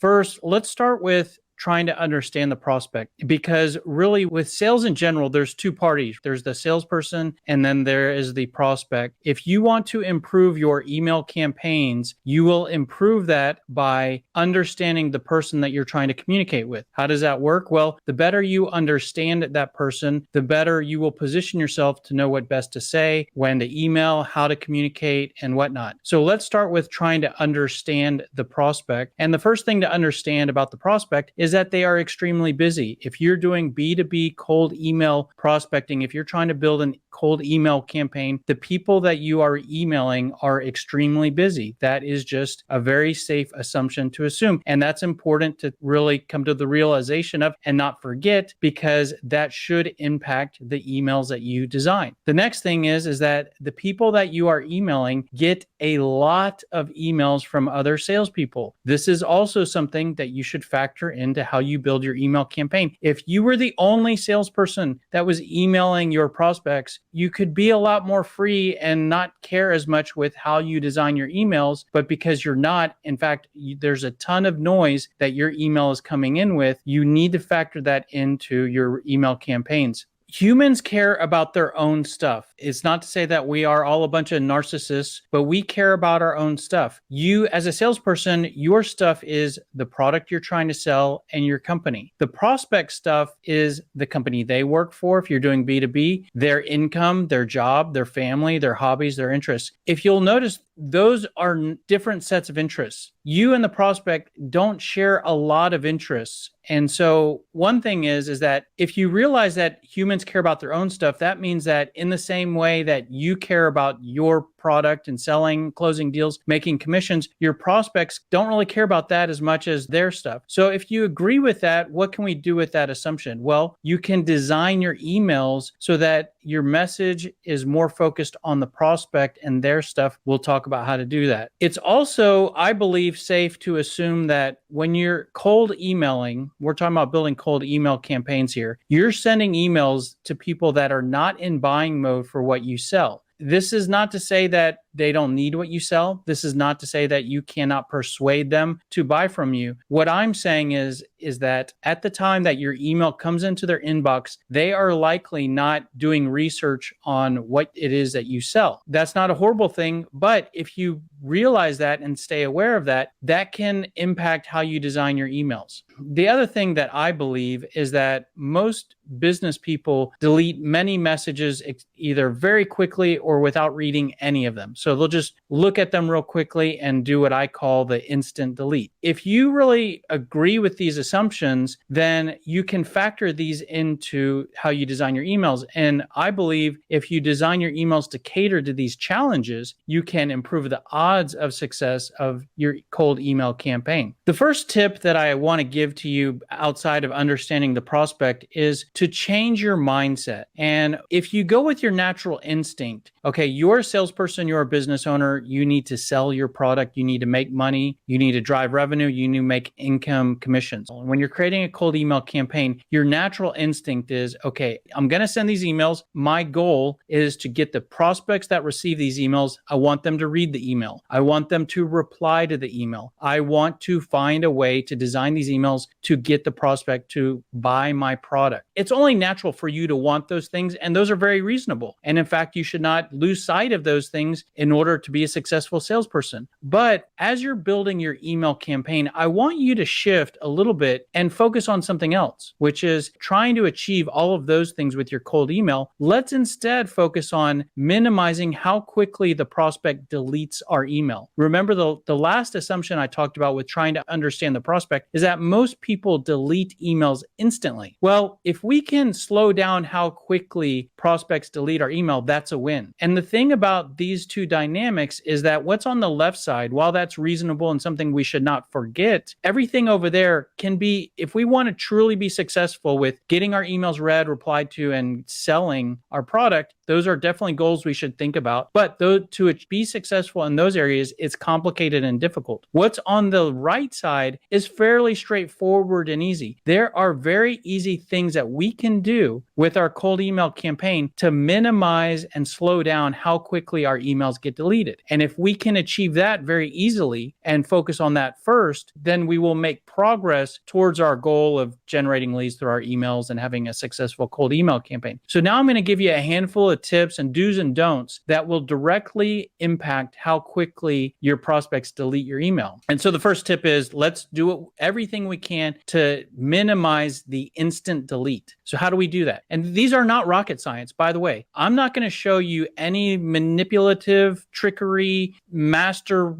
First, let's start with trying to understand the prospect, because really with sales in general, there's two parties. There's the salesperson and then there is the prospect. If you want to improve your email campaigns, you will improve that by understanding the person that you're trying to communicate with. How does that work? Well, the better you understand that person, the better you will position yourself to know what best to say, when to email, how to communicate, and whatnot. So let's start with trying to understand the prospect. And the first thing to understand about the prospect is that they are extremely busy. If you're doing B2B cold email prospecting, if you're trying to build a cold email campaign, the people that you are emailing are extremely busy. That is just a very safe assumption to assume. And that's important to really come to the realization of and not forget, because that should impact the emails that you design. The next thing is that the people that you are emailing get a lot of emails from other salespeople. This is also something that you should factor into how you build your email campaign. If you were the only salesperson that was emailing your prospects, you could be a lot more free and not care as much with how you design your emails. But because you're not, in fact, there's a ton of noise that your email is coming in with, you need to factor that into your email campaigns. Humans care about their own stuff. It's not to say that we are all a bunch of narcissists, but we care about our own stuff. You, as a salesperson, your stuff is the product you're trying to sell and your company. The prospect stuff is the company they work for, if you're doing B2B, their income, their job, their family, their hobbies, their interests. If you'll notice, those are different sets of interests. You and the prospect don't share a lot of interests. And so one thing is that if you realize that humans care about their own stuff, that means that in the same way that you care about your product and selling, closing deals, making commissions, your prospects don't really care about that as much as their stuff. So if you agree with that, what can we do with that assumption? Well, you can design your emails so that your message is more focused on the prospect and their stuff. We'll talk about how to do that. It's also, I believe, safe to assume that when you're cold emailing, we're talking about building cold email campaigns here, you're sending emails to people that are not in buying mode for what you sell. This is not to say that they don't need what you sell. This is not to say that you cannot persuade them to buy from you. What I'm saying is that at the time that your email comes into their inbox, they are likely not doing research on what it is that you sell. That's not a horrible thing, but if you realize that and stay aware of that, that can impact how you design your emails. The other thing that I believe is that most business people delete many messages either very quickly or without reading any of them. So they'll just look at them real quickly and do what I call the instant delete. If you really agree with these assumptions, then you can factor these into how you design your emails. And I believe if you design your emails to cater to these challenges, you can improve the odds of success of your cold email campaign. The first tip that I want to give to you outside of understanding the prospect is to change your mindset. And if you go with your natural instinct, okay, you're a salesperson, you're a business owner, you need to sell your product, you need to make money, you need to drive revenue, you need to make income commissions. When you're creating a cold email campaign, your natural instinct is, okay, I'm going to send these emails. My goal is to get the prospects that receive these emails. I want them to read the email. I want them to reply to the email. I want to find a way to design these emails to get the prospect to buy my product. It's only natural for you to want those things, and those are very reasonable. And in fact, you should not lose sight of those things in order to be a successful salesperson. But as you're building your email campaign, I want you to shift a little bit and focus on something else, which is trying to achieve all of those things with your cold email. Let's instead focus on minimizing how quickly the prospect deletes our email. Remember, the last assumption I talked about with trying to understand the prospect is that most people delete emails instantly. Well, if we can slow down how quickly prospects delete our email, that's a win. And the thing about these two dynamics is that what's on the left side, while that's reasonable and something we should not forget, everything over there can be, if we want to truly be successful with getting our emails read, replied to, and selling our product, those are definitely goals we should think about. But to be successful in those areas, it's complicated and difficult. What's on the right side is fairly straightforward and easy. There are very easy things that we can do with our cold email campaign to minimize and slow down how quickly our emails emails get deleted. And if we can achieve that very easily and focus on that first, then we will make progress towards our goal of generating leads through our emails and having a successful cold email campaign. So now I'm going to give you a handful of tips and do's and don'ts that will directly impact how quickly your prospects delete your email. And so the first tip is let's do everything we can to minimize the instant delete. So how do we do that? And these are not rocket science, by the way. I'm not going to show you any manipulative trickery, magician,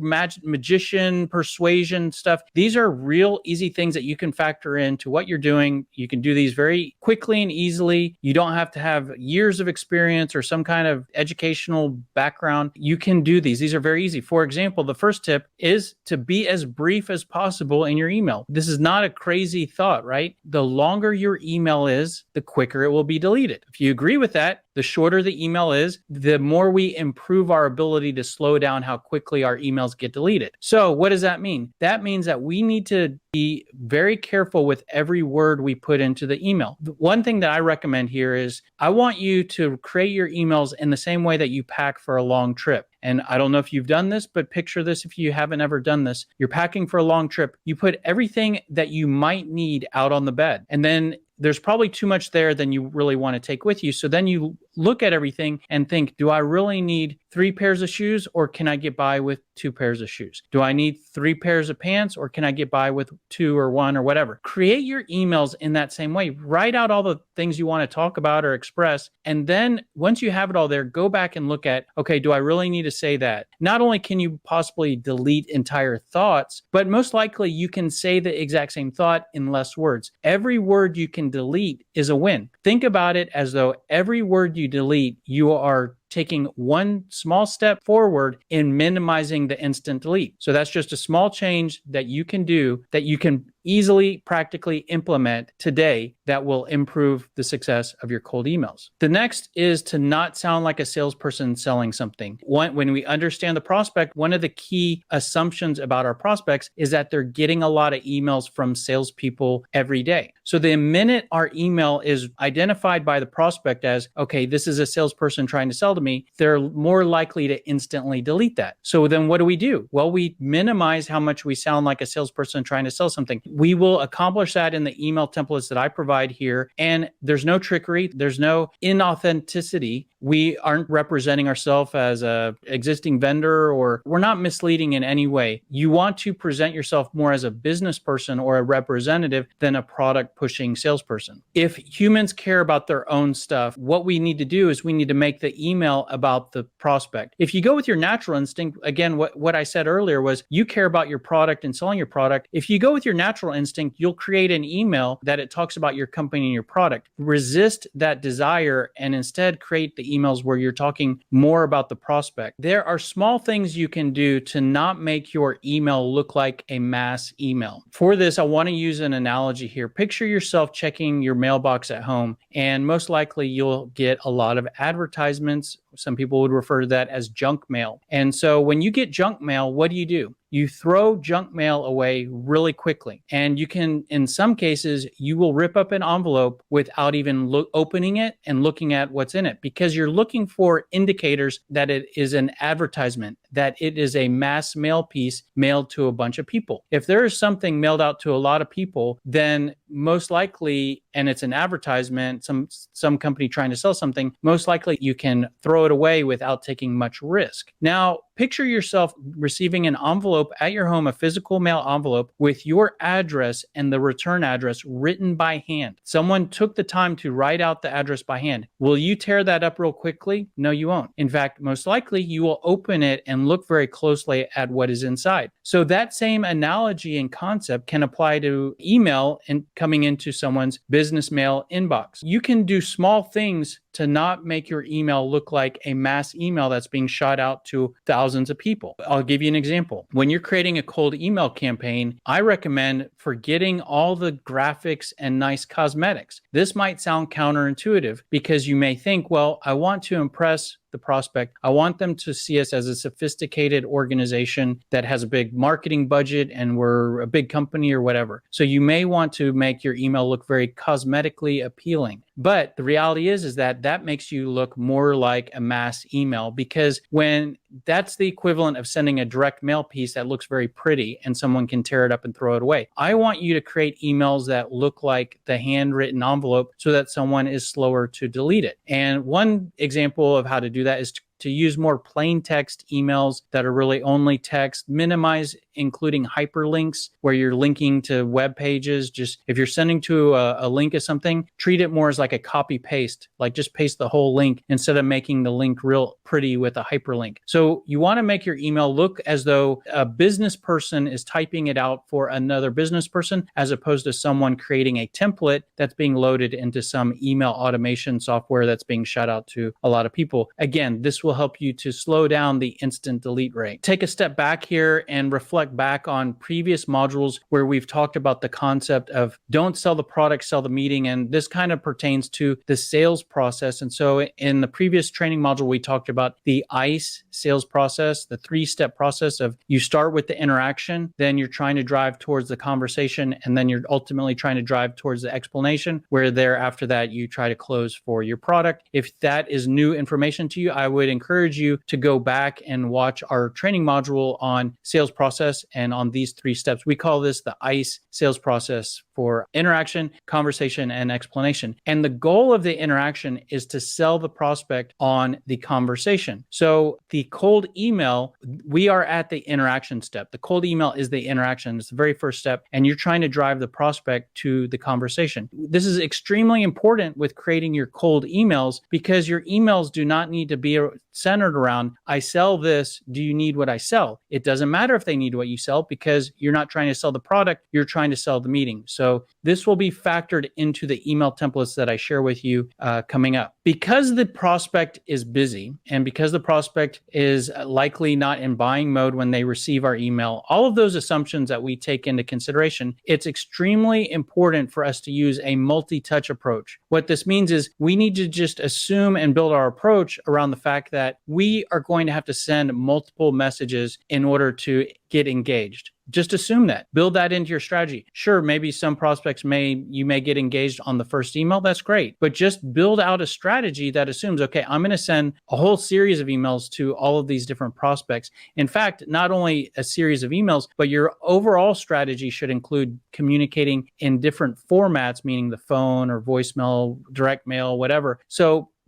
persuasion stuff. These are real easy things that you can factor into what you're doing. You can do these very quickly and easily. You don't have to have years of experience or some kind of educational background. You can do these. These are very easy. For example, the first tip is to be as brief as possible in your email. This is not a crazy thought, right? The longer your email is, the quicker it will be deleted. If you agree with that, the shorter the email is, the more we improve our ability to slow down how quickly our emails get deleted. So what does that mean? That means that we need to be very careful with every word we put into the email. The one thing that I recommend here is I want you to create your emails in the same way that you pack for a long trip. And I don't know if you've done this, but picture this if you haven't ever done this. You're packing for a long trip. You put everything that you might need out on the bed. And then there's probably too much there than you really want to take with you. So then you look at everything and think, do I really need 3 pairs of shoes or can I get by with 2 pairs of shoes? Do I need 3 pairs of pants or can I get by with 2 or 1 or whatever? Create your emails in that same way. Write out all the things you want to talk about or express. And then once you have it all there, go back and look at, okay, do I really need to say that? Not only can you possibly delete entire thoughts, but most likely you can say the exact same thought in less words. Every word you can delete is a win. Think about it as though every word you delete, you are taking one small step forward in minimizing the instant delete. So that's just a small change that you can do that you can easily, practically implement today that will improve the success of your cold emails. The next is to not sound like a salesperson selling something. When we understand the prospect, one of the key assumptions about our prospects is that they're getting a lot of emails from salespeople every day. So the minute our email is identified by the prospect as, okay, this is a salesperson trying to sell to me, they're more likely to instantly delete that. So then what do? Well, we minimize how much we sound like a salesperson trying to sell something. We will accomplish that in the email templates that I provide here. And there's no trickery. There's no inauthenticity. We aren't representing ourselves as a existing vendor, or we're not misleading in any way. You want to present yourself more as a business person or a representative than a product pushing salesperson. If humans care about their own stuff, what we need to do is we need to make the email about the prospect. If you go with your natural instinct, again, what I said earlier was you care about your product and selling your product. If you go with your natural instinct, you'll create an email that it talks about your company and your product. Resist that desire and instead create the emails where you're talking more about the prospect. There are small things you can do to not make your email look like a mass email. For this, I want to use an analogy here. Picture yourself checking your mailbox at home, and most likely you'll get a lot of advertisements. Some people would refer to that as junk mail. And so when you get junk mail, what do? You throw junk mail away really quickly. And you can, in some cases, you will rip up an envelope without even opening it and looking at what's in it, because you're looking for indicators that it is an advertisement, that it is a mass mail piece mailed to a bunch of people. If there is something mailed out to a lot of people, then most likely, and it's an advertisement, some company trying to sell something, most likely you can throw it away without taking much risk. Now, picture yourself receiving an envelope at your home, a physical mail envelope with your address and the return address written by hand. Someone took the time to write out the address by hand. Will you tear that up real quickly? No, you won't. In fact, most likely you will open it and look very closely at what is inside. So that same analogy and concept can apply to email and coming into someone's business mail inbox. You can do small things to not make your email look like a mass email that's being shot out to thousands of people. I'll give you an example. When you're creating a cold email campaign, I recommend forgetting all the graphics and nice cosmetics. This might sound counterintuitive because you may think, well, I want to impress the prospect. I want them to see us as a sophisticated organization that has a big marketing budget and we're a big company or whatever. So you may want to make your email look very cosmetically appealing. But the reality is that makes you look more like a mass email, because when that's the equivalent of sending a direct mail piece that looks very pretty and someone can tear it up and throw it away. I want you to create emails that look like the handwritten envelope so that someone is slower to delete it. And one example of how to do that is to use more plain text emails that are really only text, minimize including hyperlinks where you're linking to web pages. Just if you're sending to a link of something, treat it more as like a copy paste, like just paste the whole link instead of making the link real pretty with a hyperlink. So you want to make your email look as though a business person is typing it out for another business person, as opposed to someone creating a template that's being loaded into some email automation software that's being shot out to a lot of people. Again, this will help you to slow down the instant delete rate. Take a step back here and reflect back on previous modules where we've talked about the concept of don't sell the product, sell the meeting. And this kind of pertains to the sales process. And so in the previous training module, we talked about the ICE sales process, the 3-step process of you start with the interaction, then you're trying to drive towards the conversation, and then you're ultimately trying to drive towards the explanation, where after that you try to close for your product. If that is new information to you, I would encourage you to go back and watch our training module on sales process and on these 3 steps. We call this the ICE sales process for interaction, conversation, and explanation. And the goal of the interaction is to sell the prospect on the conversation. So the cold email, we are at the interaction step. The cold email is the interaction. It's the very first step. And you're trying to drive the prospect to the conversation. This is extremely important with creating your cold emails, because your emails do not need to be centered around, I sell this, do you need what I sell? It doesn't matter if they need what you sell, because you're not trying to sell the product, you're trying to sell the meeting. So this will be factored into the email templates that I share with you coming up. Because the prospect is busy, and because the prospect is likely not in buying mode when they receive our email, all of those assumptions that we take into consideration, it's extremely important for us to use a multi-touch approach. What this means is we need to just assume and build our approach around the fact that we are going to have to send multiple messages in order to get engaged. Just assume that. Build that into your strategy. Sure, maybe some prospects you may get engaged on the first email. That's great. But just build out a strategy that assumes, okay, I'm going to send a whole series of emails to all of these different prospects. In fact, not only a series of emails, but your overall strategy should include communicating in different formats, meaning the phone or voicemail, direct mail, whatever.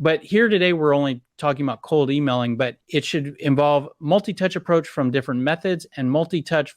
But here today, we're only talking about cold emailing, but it should involve multi-touch approach from different methods and multi-touch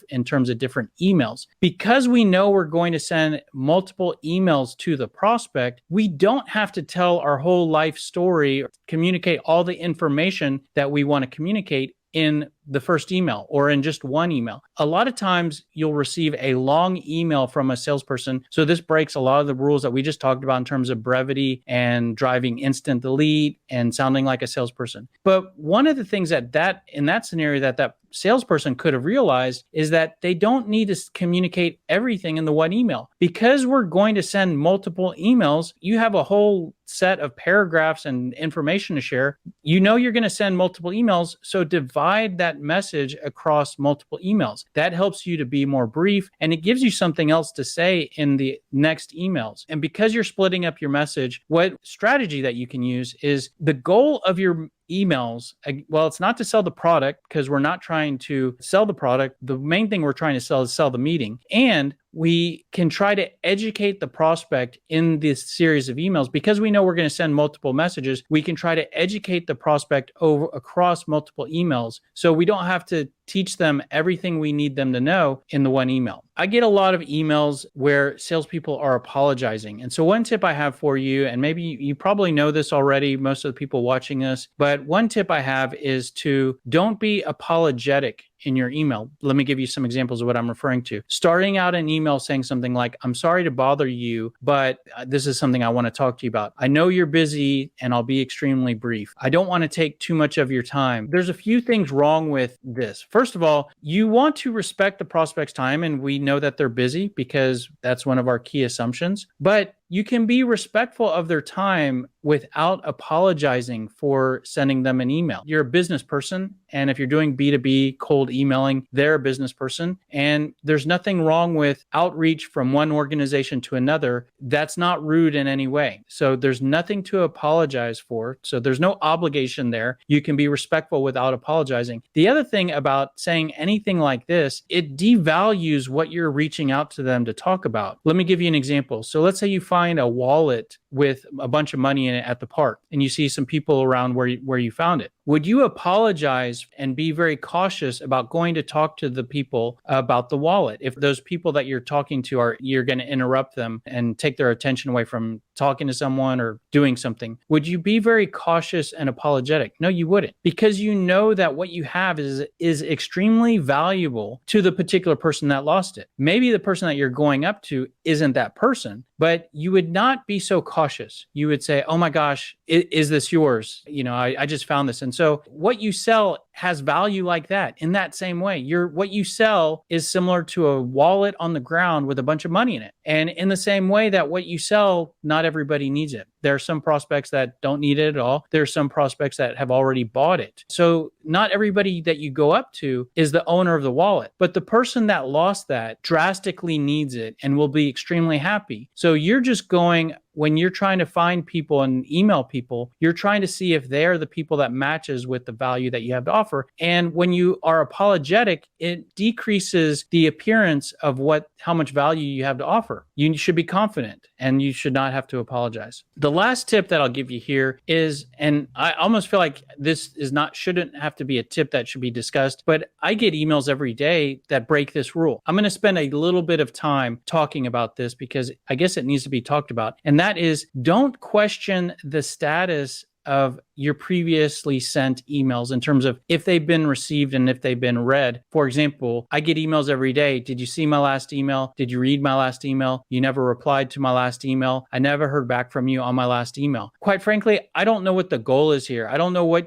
in terms of different emails. Because we know we're going to send multiple emails to the prospect, we don't have to tell our whole life story or communicate all the information that we want to communicate in the first email or in just one email. A lot of times you'll receive a long email from a salesperson. So this breaks a lot of the rules that we just talked about in terms of brevity and driving instant delete and sounding like a salesperson. But one of the things in that scenario that salesperson could have realized is that they don't need to communicate everything in the one email. Because we're going to send multiple emails, you have a whole set of paragraphs and information to share. You know you're going to send multiple emails, so divide that message across multiple emails. That helps you to be more brief, and it gives you something else to say in the next emails. And because you're splitting up your message, what strategy that you can use is the goal of your emails. Well, it's not to sell the product, because we're not trying to sell the product. The main thing we're trying to sell is sell the meeting. And we can try to educate the prospect in this series of emails. Because we know we're going to send multiple messages, we can try to educate the prospect across multiple emails. So we don't have to teach them everything we need them to know in the one email. I get a lot of emails where salespeople are apologizing. And so one tip I have for you, and maybe you probably know this already, most of the people watching this, but one tip I have is to don't be apologetic in your email. Let me give you some examples of what I'm referring to. Starting out an email saying something like, I'm sorry to bother you, but this is something I want to talk to you about. I know you're busy and I'll be extremely brief. I don't want to take too much of your time. There's a few things wrong with this. First of all, you want to respect the prospect's time, and we know that they're busy because that's one of our key assumptions. But you can be respectful of their time without apologizing for sending them an email. You're a business person, and if you're doing B2B cold emailing, they're a business person, and there's nothing wrong with outreach from one organization to another. That's not rude in any way. So there's nothing to apologize for. So there's no obligation there. You can be respectful without apologizing. The other thing about saying anything like this, it devalues what you're reaching out to them to talk about. Let me give you an example. So let's say you find a wallet with a bunch of money in it at the park, and you see some people around where you found it. Would you apologize and be very cautious about going to talk to the people about the wallet? If those people that you're talking to you're going to interrupt them and take their attention away from talking to someone or doing something, would you be very cautious and apologetic? No, you wouldn't, because you know that what you have is extremely valuable to the particular person that lost it. Maybe the person that you're going up to isn't that person, but you would not be so cautious. You would say, oh my gosh, is this yours? I just found this. And so what you sell has value like that. In that same way, what you sell is similar to a wallet on the ground with a bunch of money in it. And in the same way that what you sell, not everybody needs it. There are some prospects that don't need it at all. There are some prospects that have already bought it. So not everybody that you go up to is the owner of the wallet, but the person that lost that drastically needs it and will be extremely happy. So you're just going, when you're trying to find people and email people, you're trying to see if they're the people that matches with the value that you have to offer. And when you are apologetic, it decreases the appearance of how much value you have to offer. You should be confident and you should not have to apologize. The last tip that I'll give you here is, and I almost feel like this shouldn't have to be a tip that should be discussed, but I get emails every day that break this rule. I'm going to spend a little bit of time talking about this because I guess it needs to be talked about. And that is, don't question the status of your previously sent emails in terms of if they've been received and if they've been read. For example, I get emails every day. Did you see my last email? Did you read my last email? You never replied to my last email. I never heard back from you on my last email. Quite frankly, I don't know what the goal is here. I don't know what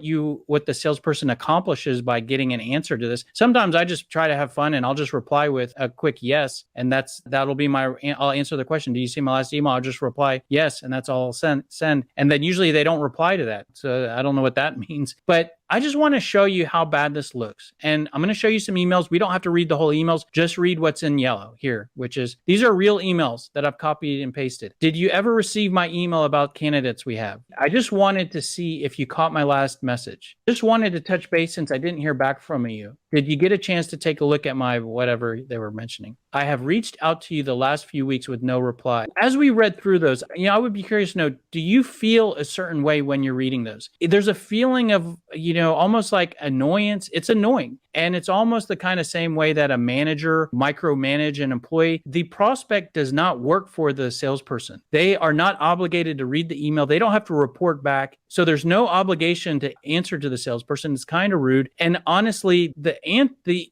the salesperson accomplishes by getting an answer to this. Sometimes I just try to have fun and I'll just reply with a quick yes. And that'll be I'll answer the question. Do you see my last email? I'll just reply yes. And that's all I'll send. And then usually they don't reply to that. So I don't know what that means, but I just want to show you how bad this looks. And I'm going to show you some emails. We don't have to read the whole emails. Just read what's in yellow here, which is, these are real emails that I've copied and pasted. Did you ever receive my email about candidates we have? I just wanted to see if you caught my last message. Just wanted to touch base since I didn't hear back from you. Did you get a chance to take a look at my whatever they were mentioning? I have reached out to you the last few weeks with no reply. As we read through those, I would be curious to know, do you feel a certain way when you're reading those? There's a feeling of, almost like annoyance. It's annoying. And it's almost the kind of same way that a manager micromanage an employee. The prospect does not work for the salesperson. They are not obligated to read the email. They don't have to report back. So there's no obligation to answer to the salesperson. It's kind of rude. And honestly, the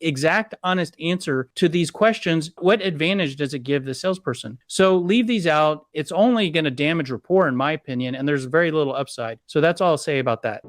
exact honest answer to these questions, what advantage does it give the salesperson? So leave these out. It's only going to damage rapport, in my opinion, and there's very little upside. So that's all I'll say about that.